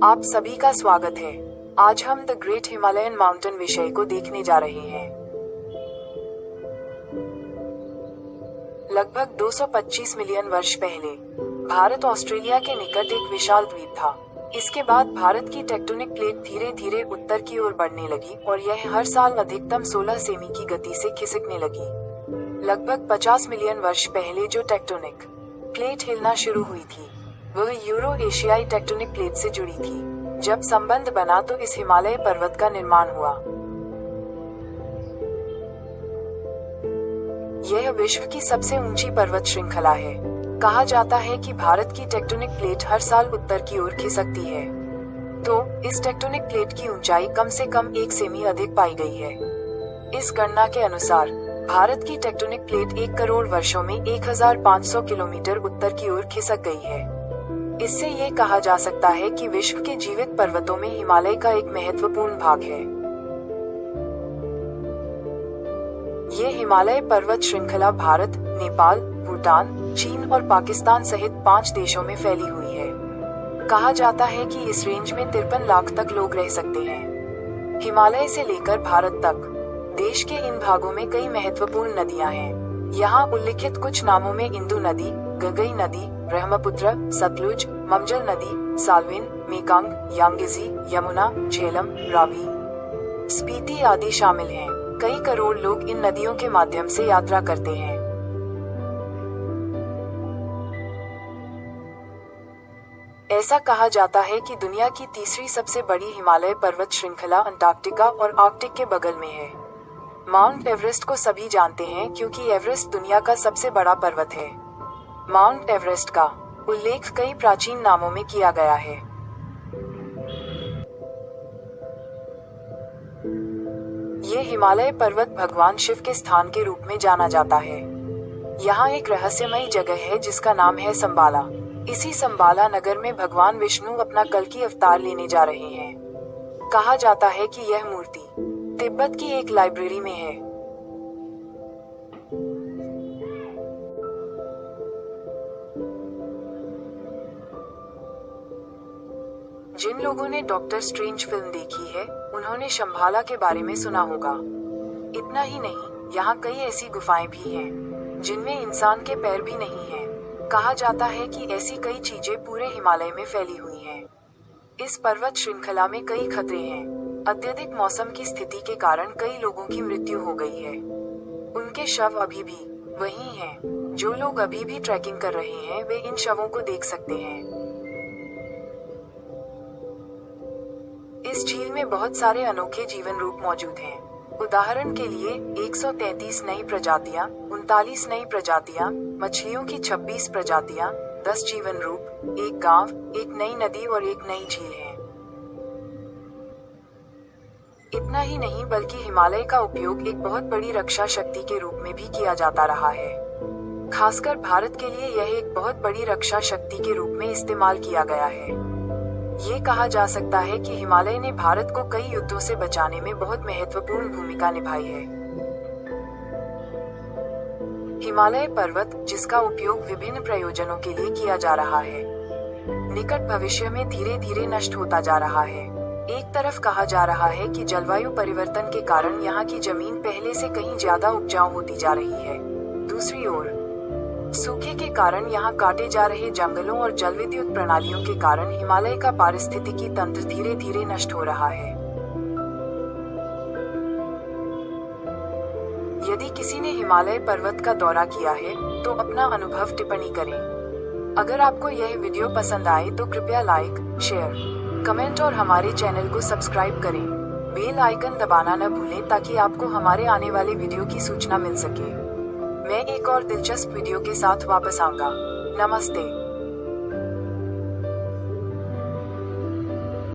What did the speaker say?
आप सभी का स्वागत है। आज हम द ग्रेट हिमालयन माउंटेन विषय को देखने जा रहे हैं। लगभग 225 मिलियन वर्ष पहले भारत ऑस्ट्रेलिया के निकट एक विशाल द्वीप था। इसके बाद भारत की टेक्टोनिक प्लेट धीरे धीरे उत्तर की ओर बढ़ने लगी और यह हर साल अधिकतम 16 सेमी की गति से खिसकने लगी। लगभग 50 मिलियन वर्ष पहले जो टेक्टोनिक प्लेट हिलना शुरू हुई थी वह यूरो एशियाई टेक्टोनिक प्लेट से जुड़ी थी। जब संबंध बना तो इस हिमालय पर्वत का निर्माण हुआ। यह विश्व की सबसे ऊंची पर्वत श्रृंखला है। कहा जाता है कि भारत की टेक्टोनिक प्लेट हर साल उत्तर की ओर खिसकती है, तो इस टेक्टोनिक प्लेट की ऊंचाई कम से कम 1 सेमी अधिक पाई गई है। इस गणना के अनुसार भारत की टेक्टोनिक प्लेट 1 करोड़ वर्षों में 1500 किलोमीटर उत्तर की ओर खिसक गई है। इससे ये कहा जा सकता है कि विश्व के जीवित पर्वतों में हिमालय का एक महत्वपूर्ण भाग है। ये हिमालय पर्वत श्रृंखला भारत, नेपाल, भूटान, चीन और पाकिस्तान सहित 5 देशों में फैली हुई है। कहा जाता है कि इस रेंज में 53 लाख तक लोग रह सकते हैं। हिमालय से लेकर भारत तक देश के इन भागों में कई महत्वपूर्ण नदियां हैं। यहाँ उल्लिखित कुछ नामों में इंदु नदी, गंगई नदी, ब्रह्मपुत्र, सतलुज, ममजल नदी, साल्विन, मेकांग, यांगेजी, यमुना, झेलम, रावी, स्पीति आदि शामिल हैं। कई करोड़ लोग इन नदियों के माध्यम से यात्रा करते हैं। ऐसा कहा जाता है कि दुनिया की तीसरी सबसे बड़ी हिमालय पर्वत श्रृंखला अंटार्कटिका और आर्कटिक के बगल में है। माउंट एवरेस्ट को सभी जानते हैं क्योंकि एवरेस्ट दुनिया का सबसे बड़ा पर्वत है। माउंट एवरेस्ट का उल्लेख कई प्राचीन नामों में किया गया है। ये हिमालय पर्वत भगवान शिव के स्थान के रूप में जाना जाता है। यहाँ एक रहस्यमयी जगह है जिसका नाम है संबाला। इसी संबाला नगर में भगवान विष्णु अपना कल्कि अवतार लेने जा रहे हैं। कहा जाता है कि यह मूर्ति तिब्बत की एक लाइब्रेरी में है। जिन लोगों ने डॉक्टर स्ट्रेंज फिल्म देखी है उन्होंने शंबाला के बारे में सुना होगा। इतना ही नहीं, यहाँ कई ऐसी गुफाएं भी हैं जिनमें इंसान के पैर भी नहीं हैं। कहा जाता है कि ऐसी कई चीजें पूरे हिमालय में फैली हुई हैं। इस पर्वत श्रृंखला में कई खतरे हैं। अत्यधिक मौसम की स्थिति के कारण कई लोगों की मृत्यु हो गई है। उनके शव अभी भी वहीं हैं। जो लोग अभी भी ट्रैकिंग कर रहे हैं वे इन शवों को देख सकते हैं। इस झील में बहुत सारे अनोखे जीवन रूप मौजूद हैं। उदाहरण के लिए 133 नई प्रजातियां, 39 नई प्रजातियां, मछलियों की 26 प्रजातियां, 10 जीवन रूप, एक गांव, एक नई नदी और एक नई झील है। इतना ही नहीं बल्कि हिमालय का उपयोग एक बहुत बड़ी रक्षा शक्ति के रूप में भी किया जाता रहा है। खासकर भारत के लिए यह एक बहुत बड़ी रक्षा शक्ति के रूप में इस्तेमाल किया गया है। ये कहा जा सकता है कि हिमालय ने भारत को कई युद्धों से बचाने में बहुत महत्वपूर्ण भूमिका निभाई है। हिमालय पर्वत, जिसका उपयोग विभिन्न प्रयोजनों के लिए किया जा रहा है, निकट भविष्य में धीरे धीरे नष्ट होता जा रहा है। एक तरफ कहा जा रहा है कि जलवायु परिवर्तन के कारण यहाँ की जमीन पहले से कहीं ज्यादा उपजाऊ होती जा रही है। दूसरी ओर सूखे के कारण यहाँ काटे जा रहे जंगलों और जलविद्युत प्रणालियों के कारण हिमालय का पारिस्थितिकी तंत्र धीरे धीरे नष्ट हो रहा है। यदि किसी ने हिमालय पर्वत का दौरा किया है तो अपना अनुभव टिप्पणी करें। अगर आपको यह वीडियो पसंद आए तो कृपया लाइक, शेयर, कमेंट और हमारे चैनल को सब्सक्राइब करें। बेल आइकन दबाना न भूलें ताकि आपको हमारे आने वाले वीडियो की सूचना मिल सके। मैं एक और दिलचस्प वीडियो के साथ वापस आऊंगा। नमस्ते।